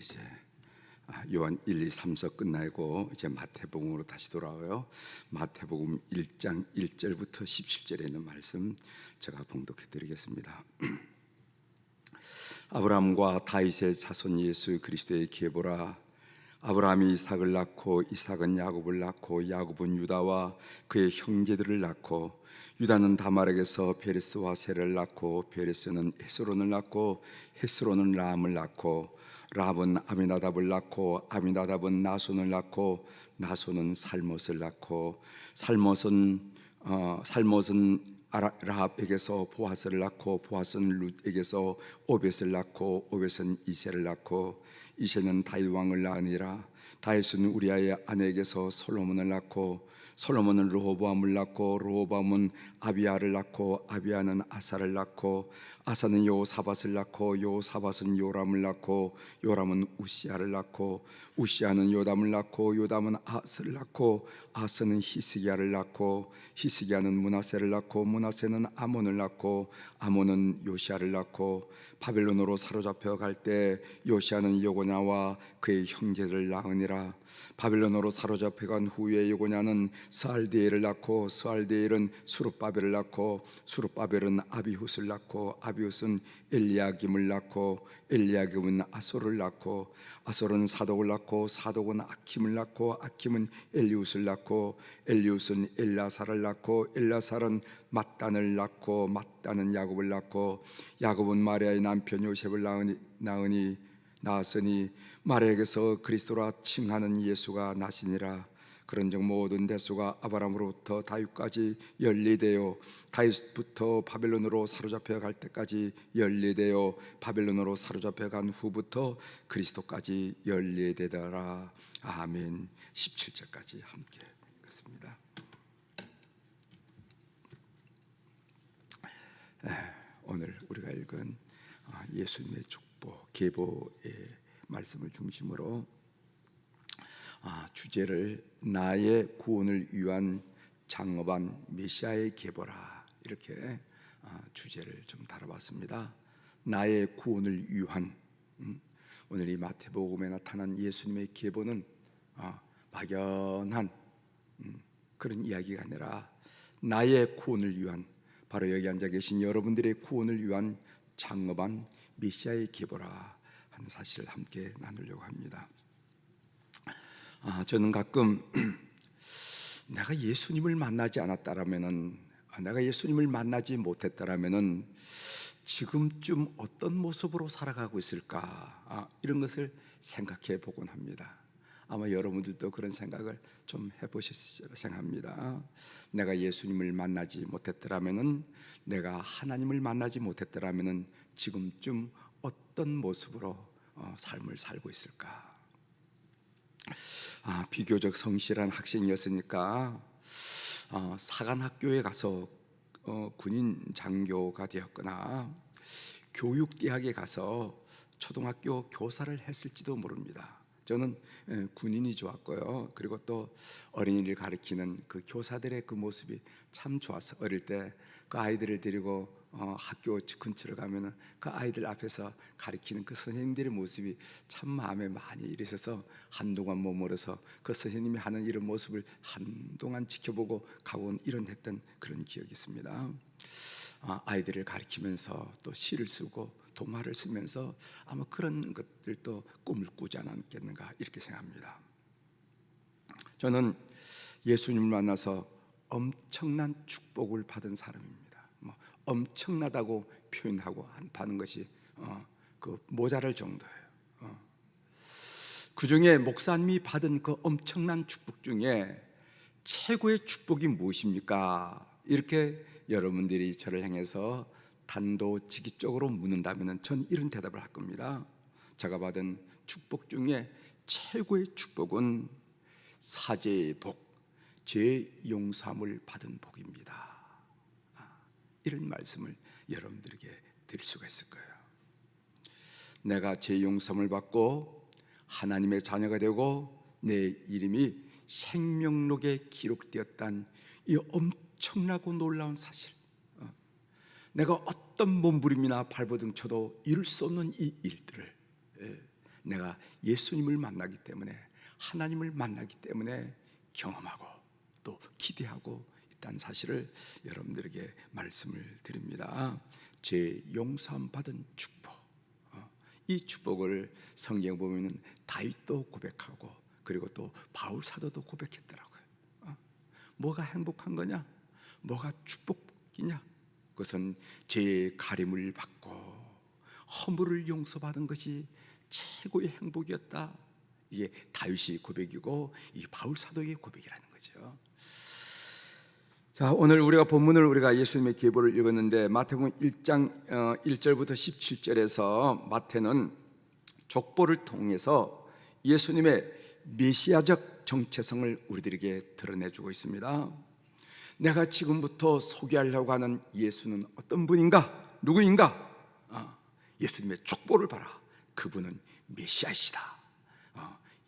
이제 요한 1, 2, 3서 끝나고 이제 마태복음으로 다시 돌아와요. 마태복음 1장 1절부터 17절에 있는 말씀 제가 봉독해 드리겠습니다. 아브라함과 다윗의 자손 예수 그리스도의 계보라. 아브라함이 이삭을 낳고 이삭은 야곱을 낳고 야곱은 유다와 그의 형제들을 낳고 유다는 다말에게서 베레스와 세를 낳고 베레스는 헤스론을 낳고 헤스론은 라함을 낳고 라합은 아미나답을 낳고 아미나답은 나손을 낳고 나손은 살못을 낳고 살못은 라합에게서 보아스를 낳고 보아스는 룻에게서 오벳을 낳고 오벳은 이새를 낳고 이새는 다윗 왕을 낳으니라. 다윗은 우리아의 아내에게서 솔로몬을 낳고 솔로몬은 르호보암을 낳고 르호보암은 아비야를 낳고 아비야는 아사를 낳고 아사는 여호사밧을 낳고 여호사밧은 요람을 낳고 요람은 우시야를 낳고 우시야는 요담을 낳고 요담은 아스를 낳고 아스는 히스기야를 낳고 히스기야는 므낫세를 낳고 므낫세는 아몬을 낳고 아몬은 요시야를 낳고 바벨론으로 사로잡혀 갈 때 요시야는 여고냐와 그의 형제들을 낳으니라. 바벨론으로 사로잡혀 간 후에 여고냐는 스알디엘을 낳고 스알디엘은 수룹바벨을 낳고 수룹바벨은 아비훗을 낳고 아비훗은 엘리야김을 낳고 엘리야김은 아솔을 낳고 아솔은 사독을 낳고 사독은 아킴을 낳고 아킴은 엘리훗을 낳고 엘리훗은 엘라살을 낳고 엘라살은 mat단을 낳고 mat단은 야곱을 낳고 야곱은 마리아의 남편 요셉을 낳았으니 마리아에게서 그리스도라 칭하는 예수가 나시니라. 그런즉 모든 대수가 아브라함으로부터 다윗까지 연리되어 다윗부터 바벨론으로 사로잡혀 갈 때까지 연리되어 바벨론으로 사로잡혀 간 후부터 그리스도까지 연리되더라. 아멘. 17절까지 함께 읽겠습니다. 오늘 우리가 읽은 예수님의 축복 계보의 말씀을 중심으로 주제를 나의 구원을 위한 장엄한 메시아의 계보라 이렇게 주제를 좀 다뤄봤습니다. 나의 구원을 위한 오늘 이 마태복음에 나타난 예수님의 계보는 막연한 그런 이야기가 아니라 나의 구원을 위한 바로 여기 앉아 계신 여러분들의 구원을 위한 장엄한 메시아의 계보라 하는 사실을 함께 나누려고 합니다. 저는 가끔 내가 예수님을 만나지 않았다라면은 내가 예수님을 만나지 못했다라면은 지금쯤 어떤 모습으로 살아가고 있을까 이런 것을 생각해 보곤 합니다. 아마 여러분들도 그런 생각을 좀 해보셨으리라 생각합니다. 내가 예수님을 만나지 못했더라면은 내가 하나님을 만나지 못했더라면은 지금쯤 어떤 모습으로 삶을 살고 있을까? 비교적 성실한 학생이었으니까 사관학교에 가서 군인 장교가 되었거나 교육대학에 가서 초등학교 교사를 했을지도 모릅니다. 저는 군인이 좋았고요. 그리고 또 어린이를 가르치는 그 교사들의 그 모습이 참 좋았어요. 어릴 때 그 아이들을 데리고 학교 근처로 가면은 그 아이들 앞에서 가르치는 그 선생님들의 모습이 참 마음에 많이 일으셔서 한동안 머물러서 그 선생님이 하는 이런 모습을 한동안 지켜보고 가곤 이런했던 그런 기억이 있습니다. 아이들을 가르치면서 또 시를 쓰고 동화를 쓰면서 아마 그런 것들도 꿈을 꾸지 않았겠는가 이렇게 생각합니다. 저는 예수님을 만나서 엄청난 축복을 받은 사람입니다. 엄청나다고 표현하고 하는 것이 그 모자랄 정도예요. 그 중에 목사님이 받은 그 엄청난 축복 중에 최고의 축복이 무엇입니까? 이렇게 여러분들이 저를 향해서 단도직입적으로 묻는다면 전 이런 대답을 할 겁니다. 제가 받은 축복 중에 최고의 축복은 사죄의 복, 죄 용서함을 받은 복입니다. 이런 말씀을 여러분들에게 드릴 수가 있을 거예요. 내가 죄 용서함을 받고 하나님의 자녀가 되고 내 이름이 생명록에 기록되었다는 이 엄청나고 놀라운 사실, 내가 어떤 몸부림이나 발버둥 쳐도 이룰 수 없는 이 일들을 내가 예수님을 만나기 때문에, 하나님을 만나기 때문에 경험하고 또 기대하고 있다는 사실을 여러분들에게 말씀을 드립니다. 제 용서함 받은 축복, 이 축복을 성경에 보면은 다윗도 고백하고, 그리고 또 바울 사도도 고백했더라고요. 뭐가 행복한 거냐? 뭐가 축복이냐? 그것은 제 가림을 받고 허물을 용서받은 것이 최고의 행복이었다. 이게 다윗의 고백이고 이 바울 사도의 고백이라는 거죠. 자, 오늘 우리가 본문을 우리가 예수님의 계보를 읽었는데, 마태복음 1장 1절부터 17절에서 마태는 족보를 통해서 예수님의 메시아적 정체성을 우리들에게 드러내주고 있습니다. 내가 지금부터 소개하려고 하는 예수는 어떤 분인가? 누구인가? 예수님의 족보를 봐라. 그분은 메시아이시다.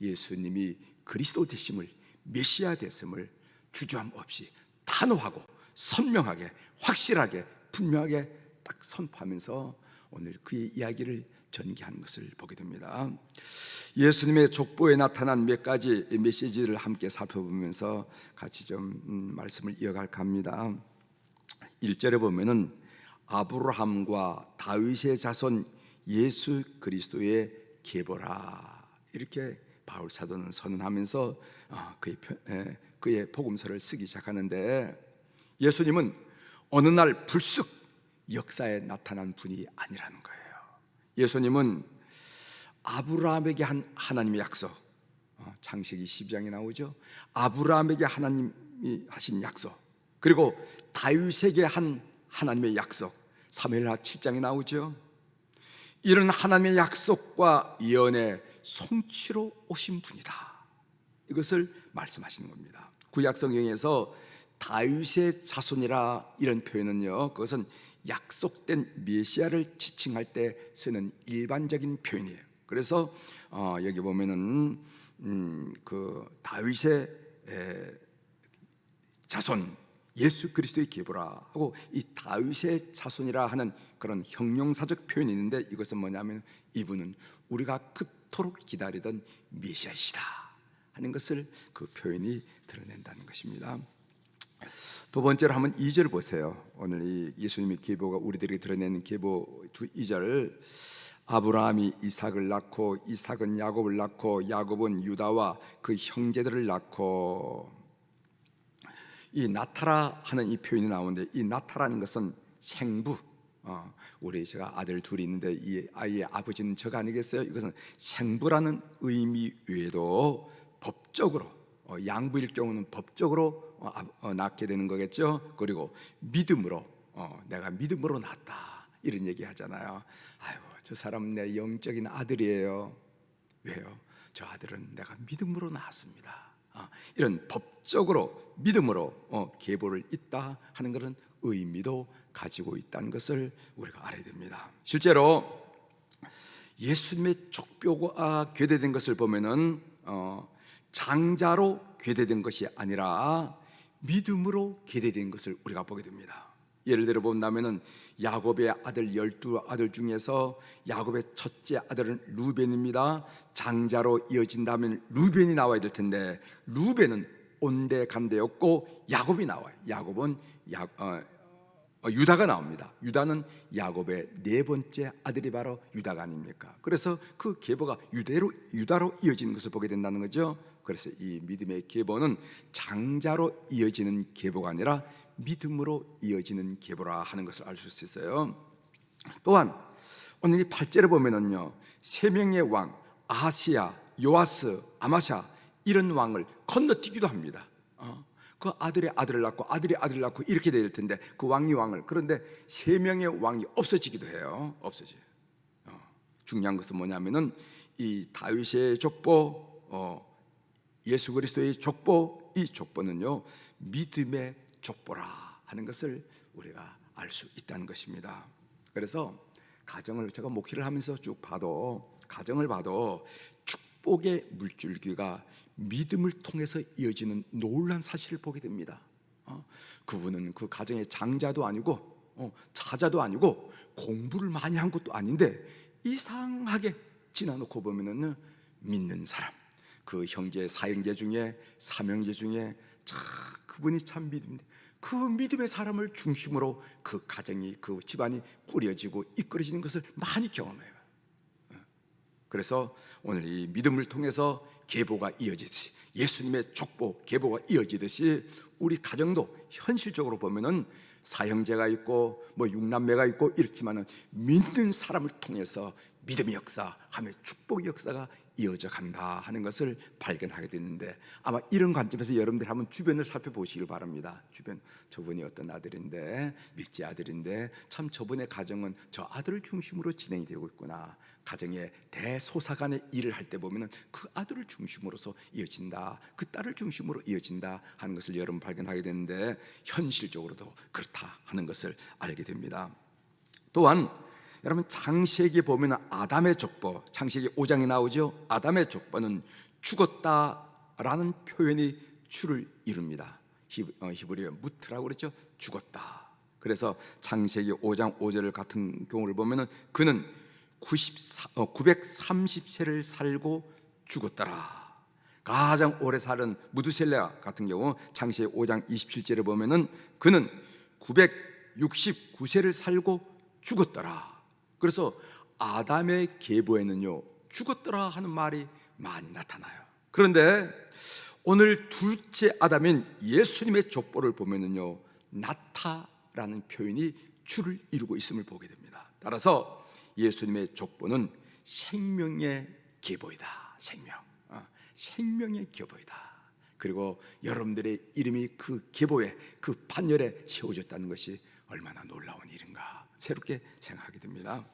예수님이 그리스도 되심을, 메시아 되심을 주저함 없이 단호하고 선명하게, 확실하게, 분명하게 딱 선포하면서 오늘 그의 이야기를 전개하는 것을 보게 됩니다. 예수님의 족보에 나타난 몇 가지 메시지를 함께 살펴보면서 같이 좀 말씀을 이어갈까 합니다. 1절에 보면은 아브라함과 다윗의 자손 예수 그리스도의 계보라, 이렇게 바울 사도는 선언하면서 그의 복음서를 쓰기 시작하는데, 예수님은 어느 날 불쑥 역사에 나타난 분이 아니라는 거예요. 예수님은 아브라함에게 한 하나님의 약속, 창세기 12장에 나오죠. 아브라함에게 하나님이 하신 약속, 그리고 다윗에게 한 하나님의 약속, 사무엘하 7장에 나오죠. 이런 하나님의 약속과 예언의 성취로 오신 분이다, 이것을 말씀하시는 겁니다. 구약 성경에서 다윗의 자손이라 이런 표현은요, 그것은 약속된 메시아를 지칭할 때 쓰는 일반적인 표현이에요. 그래서 여기 보면은 그 다윗의 자손 예수 그리스도의 계보라 하고, 이 다윗의 자손이라 하는 그런 형용사적 표현이 있는데, 이것은 뭐냐면 이분은 우리가 그토록 기다리던 메시아이시다 하는 것을 그 표현이 드러낸다는 것입니다. 두 번째로 한번 2절 보세요. 오늘 이 예수님의 계보가 우리들에게 드러내는 계보 2절. 아브라함이 이삭을 낳고 이삭은 야곱을 낳고 야곱은 유다와 그 형제들을 낳고, 이 나타라 하는 이 표현이 나오는데, 이 나타라는 것은 생부, 우리 제가 아들 둘이 있는데 이 아이의 아버지는 저가 아니겠어요? 이것은 생부라는 의미 외에도 법적으로 양부일 경우는 법적으로 낳게 되는 거겠죠. 그리고 믿음으로, 내가 믿음으로 낳았다, 이런 얘기 하잖아요. 아이고, 저 사람은 내 영적인 아들이에요. 왜요? 저 아들은 내가 믿음으로 낳았습니다. 이런 법적으로 믿음으로 계보를 잇다 하는 그런 의미도 가지고 있다는 것을 우리가 알아야 됩니다. 실제로 예수님의 족보가 궤대된 것을 보면은 장자로 궤대된 것이 아니라 믿음으로 궤대된 것을 우리가 보게 됩니다. 예를 들어 본다면은 야곱의 아들 12아들 중에서 야곱의 첫째 아들은 루벤입니다. 장자로 이어진다면 루벤이 나와야 될 텐데, 루벤은 온데간데였고 야곱이 나와요. 야곱은 유다가 나옵니다. 유다는 야곱의 네 번째 아들이 바로 유다가 아닙니까? 그래서 그 계보가 유다로 이어지는 것을 보게 된다는 거죠. 그래서 이 믿음의 계보는 장자로 이어지는 계보가 아니라 믿음으로 이어지는 계보라 하는 것을 알 수 있어요. 또한 오늘 이 8절에 보면은요, 세 명의 왕 아하시야, 요아스, 아마샤, 이런 왕을 건너뛰기도 합니다. 그 아들의 아들을 낳고 아들의 아들을 낳고 이렇게 될 텐데, 그 왕이 왕을, 그런데 세 명의 왕이 없어지기도 해요. 없어져요. 중요한 것은 뭐냐면은 이 다윗의 족보, 예수 그리스도의 족보, 이 족보는요 믿음의 족보라 하는 것을 우리가 알 수 있다는 것입니다. 그래서 가정을 제가 목회를 하면서 쭉 봐도, 가정을 봐도 축복의 물줄기가 믿음을 통해서 이어지는 놀라운 사실을 보게 됩니다. 그분은 그 가정의 장자도 아니고 자자도 아니고 공부를 많이 한 것도 아닌데 이상하게 지나놓고 보면은 믿는 사람, 그 형제 사형제 중에 삼형제 중에 참 그분이 참 믿음인데 그 믿음의 사람을 중심으로 그 가정이 그 집안이 꾸려지고 이끌어지는 것을 많이 경험해요. 그래서 오늘 이 믿음을 통해서 계보가 이어지듯이 예수님의 족보 계보가 이어지듯이 우리 가정도 현실적으로 보면은 사형제가 있고 뭐 육남매가 있고 이렇지만은 믿는 사람을 통해서 믿음의 역사하며 축복의 역사가 이어져 간다 하는 것을 발견하게 됐는데, 아마 이런 관점에서 여러분들 한번 주변을 살펴보시길 바랍니다. 주변, 저분이 어떤 아들인데, 믿지 아들인데 참 저분의 가정은 저 아들을 중심으로 진행이 되고 있구나. 가정의 대소사간의 일을 할 때 보면은 그 아들을 중심으로서 이어진다, 그 딸을 중심으로 이어진다 하는 것을 여러분 발견하게 되는데, 현실적으로도 그렇다 하는 것을 알게 됩니다. 또한 여러분 창세기에 보면 아담의 족보, 창세기 5장에 나오죠. 아담의 족보는 죽었다라는 표현이 주를 이룹니다. 히브리어 무트라고 그랬죠. 죽었다. 그래서 창세기 5장 5절 같은 경우를 보면은 그는 930세를 살고 죽었더라. 가장 오래 살은 무두셀라 같은 경우 창세기 5장 27절에 보면은 그는 969세를 살고 죽었더라. 그래서 아담의 계보에는요 죽었더라 하는 말이 많이 나타나요. 그런데 오늘 둘째 아담인 예수님의 족보를 보면은요 나타라는 표현이 주를 이루고 있음을 보게 됩니다. 따라서 예수님의 족보는 생명의 계보이다. 생명의 계보이다. 그리고 여러분들의 이름이 그 계보에, 그 판열에 세워졌다는 것이 얼마나 놀라운 일인가 새롭게 생각하게 됩니다.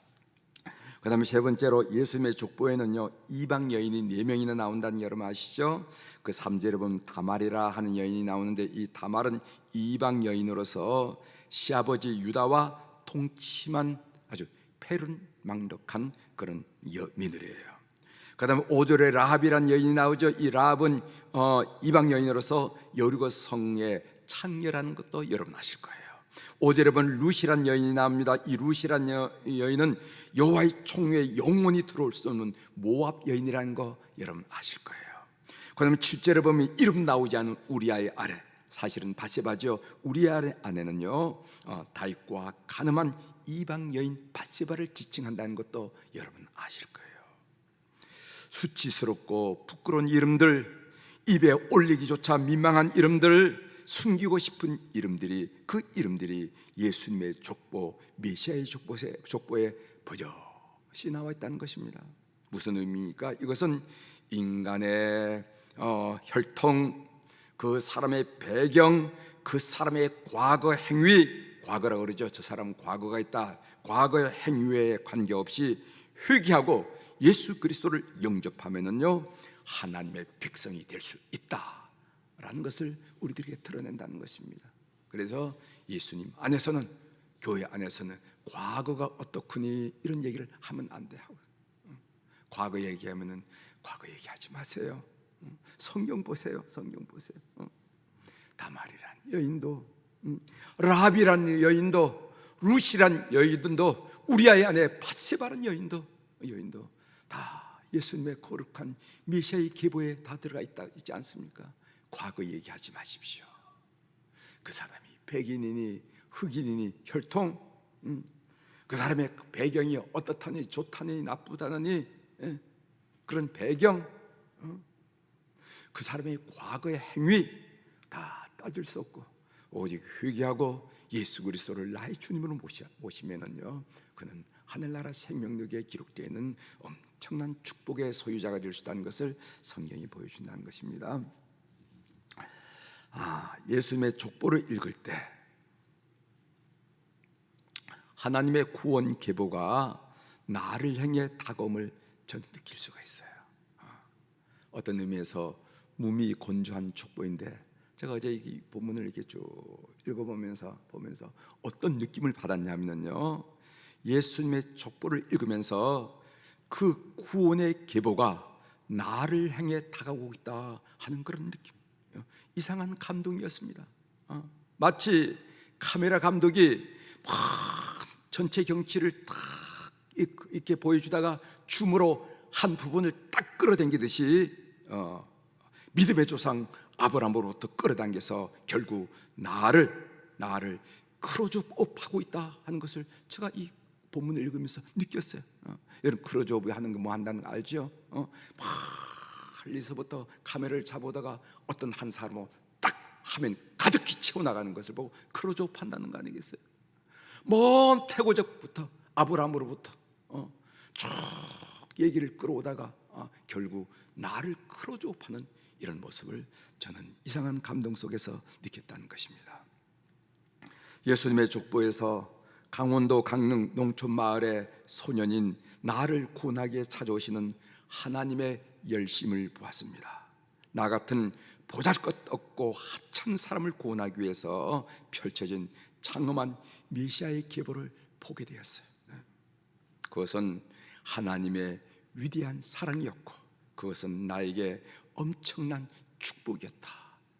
그 다음에 세 번째로 예수님의 족보에는요 이방 여인이 4명이나 나온다는 여러분 아시죠? 그 3절에 보면 다말이라 하는 여인이 나오는데, 이 다말은 이방 여인으로서 시아버지 유다와 동침한 아주 패륜망덕한 그런 며느리예요. 그 다음에 5절에 라합이라는 여인이 나오죠. 이 라합은 이방 여인으로서 여리고 성에 창녀라는 것도 여러분 아실 거예요. 5절에 보면 룻이란 여인이 나옵니다. 이 룻이란 여인은 여호와의 총회에 영원히 들어올 수 없는 모압 여인이라는 거 여러분 아실 거예요. 그 다음에 7절에 보면 이름 나오지 않은 우리아의 아내, 사실은 바세바죠. 우리아의 아내는요 다윗과 가늠한 이방 여인 바세바를 지칭한다는 것도 여러분 아실 거예요. 수치스럽고 부끄러운 이름들, 입에 올리기조차 민망한 이름들, 숨기고 싶은 이름들이, 그 이름들이 예수님의 족보, 메시아의 족보에 버젓이 나와 있다는 것입니다. 무슨 의미입니까? 이것은 인간의 혈통, 그 사람의 배경, 그 사람의 과거 행위, 과거라고 그러죠. 저 사람은 과거가 있다. 과거의 행위에 관계없이 회개하고 예수 그리스도를 영접하면은요 하나님의 백성이 될 수 있다라는 것을 우리들에게 드러낸다는 것입니다. 그래서 예수님 안에서는, 교회 안에서는 과거가 어떻구니 이런 얘기를 하면 안 돼. 과거 얘기하면은 과거 얘기하지 마세요. 성경 보세요. 성경 보세요. 다말이란 여인도, 라합이란 여인도, 룻이란 여인도, 우리아의 아내 바세바란 여인도 다 예수님의 거룩한 메시아의 계보에 다 들어가 있지 않습니까? 과거 얘기하지 마십시오. 그 사람이 백인이니 흑인이니 혈통, 그 사람의 배경이 어떻다니 좋다니 나쁘다니 그런 배경, 그 사람의 과거의 행위 다 따질 수 없고 오직 회개하고 예수 그리스도를 나의 주님으로 모시면은요 그는 하늘나라 생명력에 기록되어 있는 엄청난 축복의 소유자가 될 수 있다는 것을 성경이 보여준다는 것입니다. 예수님의 족보를 읽을 때 하나님의 구원 계보가 나를 향해 다가옴을 저는 느낄 수가 있어요. 어떤 의미에서 몸이 건조한 족보인데, 제가 어제 이 본문을 이렇게 쭉 읽어보면서 어떤 느낌을 받았냐면요, 예수님의 족보를 읽으면서 그 구원의 계보가 나를 향해 다가오고 있다 하는 그런 느낌, 이상한 감동이었습니다. 마치 카메라 감독이 막 전체 경치를 딱 이렇게 보여주다가 줌으로 한 부분을 딱 끌어당기듯이 믿음의 조상 아브라함으로부터 끌어당겨서 결국 나를 크로즈업하고 있다 하는 것을 제가 이 본문을 읽으면서 느꼈어요. 여러분 크로즈업 하는 거 뭐 한다는 거 알죠? 멀리서부터 카메라를 잡아다가 어떤 한 사람은 딱 화면 가득히 채워나가는 것을 보고 크로즈업 한다는 거 아니겠어요? 먼 태고적부터 아브라함으로부터 쭉 얘기를 끌어오다가 결국 나를 크로즈업하는 이런 모습을 저는 이상한 감동 속에서 느꼈다는 것입니다. 예수님의 족보에서 강원도 강릉 농촌 마을의 소년인 나를 구원하기에 찾아오시는 하나님의 열심을 보았습니다. 나 같은 보잘것없고 하찮은 사람을 구원하기 위해서 펼쳐진 장엄한 메시아의 계보를 보게 되었어요. 그것은 하나님의 위대한 사랑이었고 그것은 나에게 엄청난 축복이었다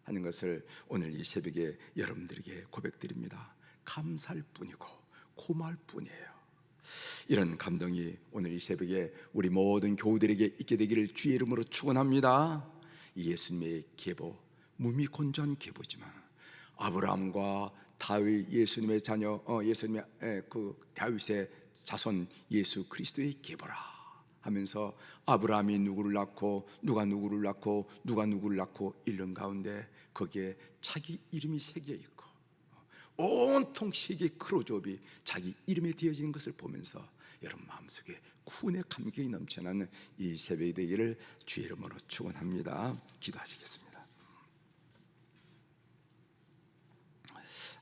하는 것을 오늘 이 새벽에 여러분들에게 고백드립니다. 감사할 뿐이고 고마울 뿐이에요. 이런 감동이 오늘 이 새벽에 우리 모든 교우들에게 있게 되기를 주의 이름으로 축원합니다. 예수님의 계보, 무미건조한 계보지만 아브라함과 다윗, 예수님의 자녀, 예수님의 그 다윗의 자손 예수 그리스도의 계보라 하면서 아브라함이 누구를 낳고 누가 누구를 낳고 누가 누구를 낳고 이런 가운데 거기에 자기 이름이 새겨 있고 온통 세계 크로즈업이 자기 이름에 되어지는 것을 보면서 여러분 마음속에 구원의 감격이 넘쳐나는 이 새벽이 되기를 주의 이름으로 축원합니다. 기도하시겠습니다.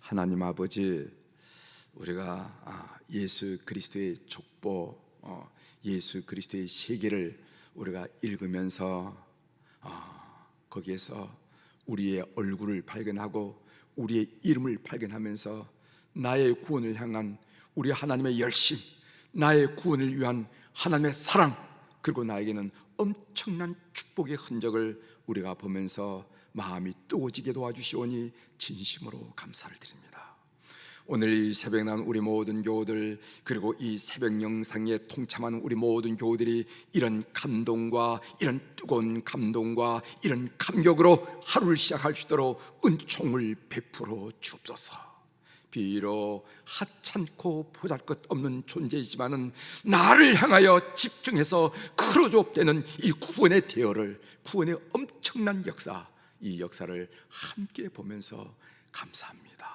하나님 아버지, 우리가 예수 그리스도의 족보, 예수 그리스도의 세계를 우리가 읽으면서 거기에서 우리의 얼굴을 발견하고 우리의 이름을 발견하면서 나의 구원을 향한 우리 하나님의 열심, 나의 구원을 위한 하나님의 사랑, 그리고 나에게는 엄청난 축복의 흔적을 우리가 보면서 마음이 뜨거워지게 도와주시오니 진심으로 감사를 드립니다. 오늘 이 새벽 난 우리 모든 교우들, 그리고 이 새벽 영상에 동참하는 우리 모든 교우들이 이런 감동과 이런 뜨거운 감동과 이런 감격으로 하루를 시작할 수 있도록 은총을 베풀어 주옵소서. 비록 하찮고 보잘것없는 존재이지만은 나를 향하여 집중해서 크로즈업되는 이 구원의 대열을, 구원의 엄청난 역사, 이 역사를 함께 보면서 감사합니다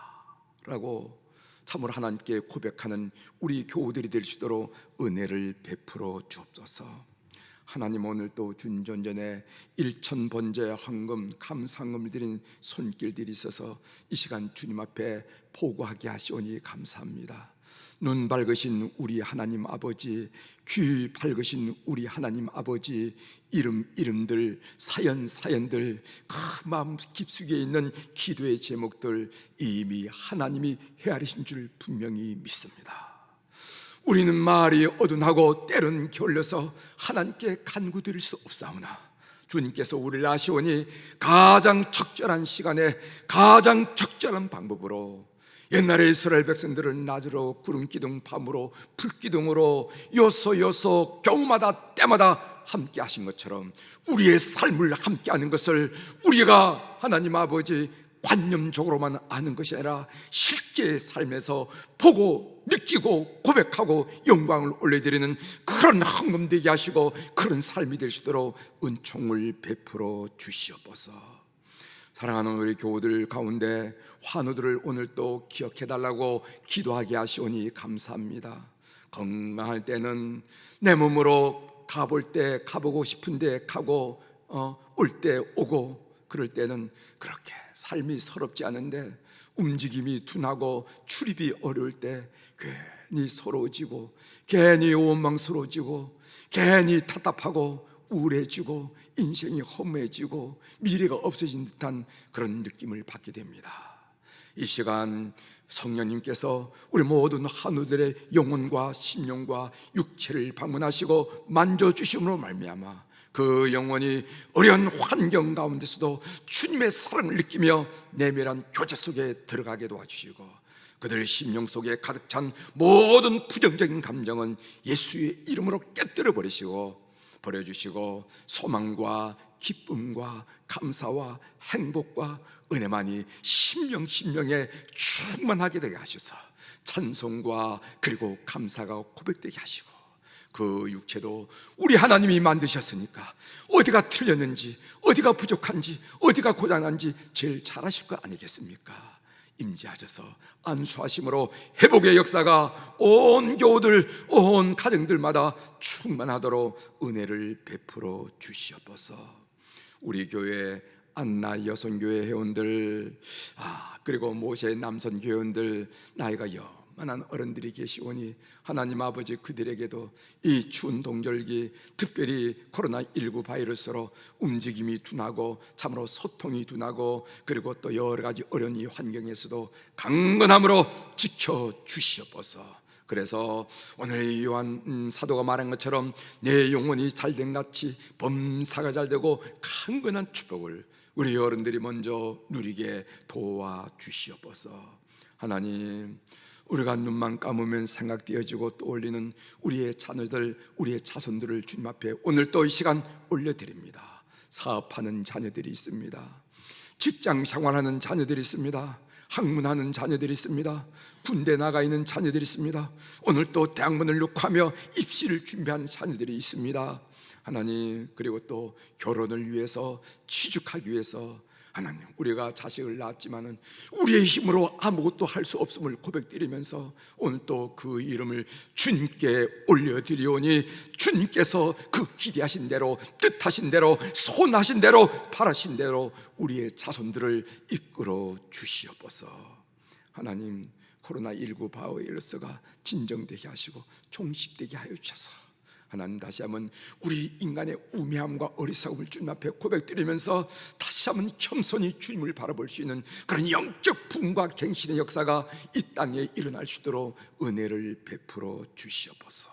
라고 참으로 하나님께 고백하는 우리 교우들이 될 수 있도록 은혜를 베풀어 주옵소서. 하나님, 오늘 또 준전전에 1,000번째 헌금 감사함을 드린 손길들이 있어서 이 시간 주님 앞에 보고하게 하시오니 감사합니다. 눈 밝으신 우리 하나님 아버지, 귀 밝으신 우리 하나님 아버지, 이름들, 사연들, 그 마음 깊숙이에 있는 기도의 제목들 이미 하나님이 헤아리신 줄 분명히 믿습니다. 우리는 말이 어둔하고 때론 게을러서 하나님께 간구드릴 수 없사오나 주님께서 우리를 아시오니 가장 적절한 시간에 가장 적절한 방법으로 옛날에 이스라엘 백성들을 낮으로 구름기둥, 밤으로 불기둥으로 요소 경우마다 때마다 함께 하신 것처럼 우리의 삶을 함께 하는 것을 우리가 하나님 아버지 관념적으로만 아는 것이 아니라 실제 삶에서 보고 느끼고 고백하고 영광을 올려드리는 그런 헌금되게 하시고 그런 삶이 될 수 있도록 은총을 베풀어 주시옵소서. 사랑하는 우리 교우들 가운데 환우들을 오늘 또 기억해달라고 기도하게 하시오니 감사합니다. 건강할 때는 내 몸으로 가볼 때 가보고 싶은데 가고 올 때 오고, 그럴 때는 그렇게 삶이 서럽지 않은데 움직임이 둔하고 출입이 어려울 때 괜히 서러워지고 괜히 원망스러워지고 괜히 답답하고 우울해지고 인생이 허무해지고 미래가 없어진 듯한 그런 느낌을 받게 됩니다. 이 시간 성령님께서 우리 모든 한우들의 영혼과 심령과 육체를 방문하시고 만져주심으로 말미암아 그 영혼이 어려운 환경 가운데서도 주님의 사랑을 느끼며 내밀한 교제 속에 들어가게 도와주시고 그들 심령 속에 가득 찬 모든 부정적인 감정은 예수의 이름으로 깨뜨려 버리시고 베풀어 주시고 소망과 기쁨과 감사와 행복과 은혜만이 심령에 충만하게 되게 하셔서 찬송과 그리고 감사가 고백되게 하시고, 그 육체도 우리 하나님이 만드셨으니까 어디가 틀렸는지, 어디가 부족한지, 어디가 고장난지 제일 잘 아실 거 아니겠습니까? 임재하셔서 안수하심으로 회복의 역사가 온 교우들, 온 가정들마다 충만하도록 은혜를 베풀어 주시옵소서. 우리 교회 안나 여성교회 회원들, 그리고 모세 남선 교회원들, 나이가 만한 어른들이 계시오니 하나님 아버지, 그들에게도 이 추운 동절기, 특별히 코로나19 바이러스로 움직임이 둔하고 참으로 소통이 둔하고, 그리고 또 여러 가지 어려운 이 환경에서도 강건함으로 지켜주시옵소서. 그래서 오늘 요한 사도가 말한 것처럼 내 영혼이 잘된 같이 범사가 잘되고 강건한 축복을 우리 어른들이 먼저 누리게 도와주시옵소서. 하나님, 우리가 눈만 감으면 생각되어지고 떠올리는 우리의 자녀들, 우리의 자손들을 주님 앞에 오늘 또 이 시간 올려드립니다. 사업하는 자녀들이 있습니다. 직장 생활하는 자녀들이 있습니다. 학문하는 자녀들이 있습니다. 군대 나가 있는 자녀들이 있습니다. 오늘 또 대학문을 육하며 입시를 준비하는 자녀들이 있습니다. 하나님, 그리고 또 결혼을 위해서, 취직하기 위해서, 하나님, 우리가 자식을 낳았지만은 우리의 힘으로 아무것도 할 수 없음을 고백드리면서 오늘 또 그 이름을 주님께 올려드리오니 주님께서 그 기대하신 대로, 뜻하신 대로, 소원하신 대로, 바라신 대로 우리의 자손들을 이끌어 주시옵소서. 하나님, 코로나19 바이러스가 진정되게 하시고 종식되게 하여 주셔서 하나님, 다시 한번 우리 인간의 우매함과 어리석음을 주님 앞에 고백드리면서 다시 한번 겸손히 주님을 바라볼 수 있는 그런 영적 부흥과 갱신의 역사가 이 땅에 일어날 수 있도록 은혜를 베풀어 주시옵소서.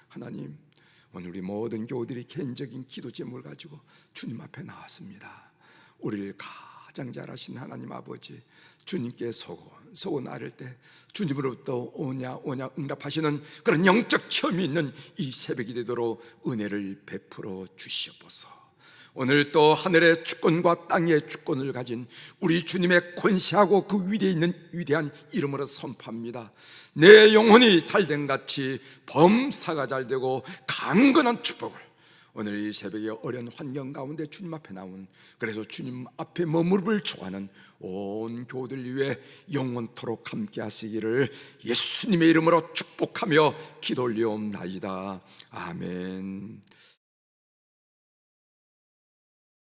하나님, 오늘 우리 모든 교우들이 개인적인 기도 제목을 가지고 주님 앞에 나왔습니다. 우리를 가장 잘 아신 하나님 아버지, 주님께 소원 아를 때 주님으로부터 오냐 응답하시는 그런 영적 체험이 있는 이 새벽이 되도록 은혜를 베풀어 주시옵소서. 오늘 또 하늘의 주권과 땅의 주권을 가진 우리 주님의 권세하고 그 위대에 있는 위대한 이름으로 선포합니다. 내 영혼이 잘된 같이 범사가 잘되고 강건한 축복을 오늘 이 새벽에 어려운 환경 가운데 주님 앞에 나온, 그래서 주님 앞에 머무름을 좋아하는 온 교우들 위해 영원토록 함께 하시기를 예수님의 이름으로 축복하며 기도 올리옵나이다. 아멘.